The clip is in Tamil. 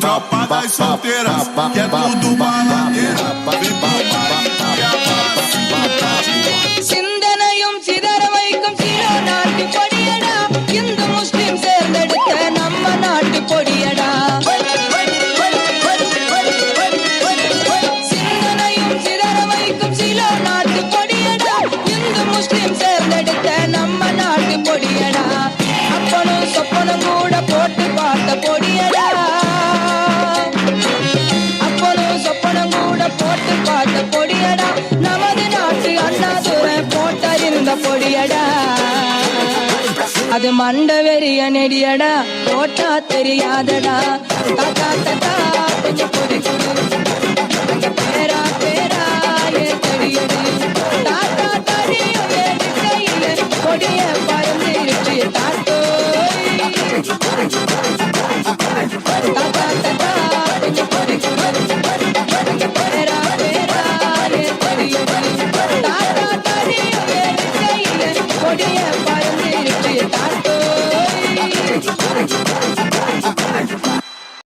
Tropa das solteiras, que é tudo baladeira. Vem pro baile e abaixa. சிந்தனையும் சிதற வைக்கும் சீனா நாட்டு கொடியடா, இந்து முஸ்லிம் சேர்ந்தெடுத்த நம்ம நாட்டு கொடியடா. சிந்தனையும் சிதற வைக்கும் சீனா நாட்டு கொடியடா, இந்து முஸ்லிம் சேர்ந்தெடுத்த நம்ம நாட்டு கொடியடா. அப்பனும் சொப்பனும் கூட போட்டு பார்த்த கொடியடா, அப்பனும் சொப்பனும் கூட போட்டு பார்த்த கொடியடா. நமது நாட்டு அண்ணாதுரை போட்டறிந்த கொடியடா, அது மண்ட வெறிய நெடியடா, போட்டா தெரியாதடா. தாத்தா தாத்தா கொஞ்சம் கொடி கொடு, அங்க பேரா பேரா ஏத்தடியடி. தாத்தா தடியும் எடுக்கையில கொடிய பறந்துருச்சு தாத்தோய். தாத்தா தாத்தா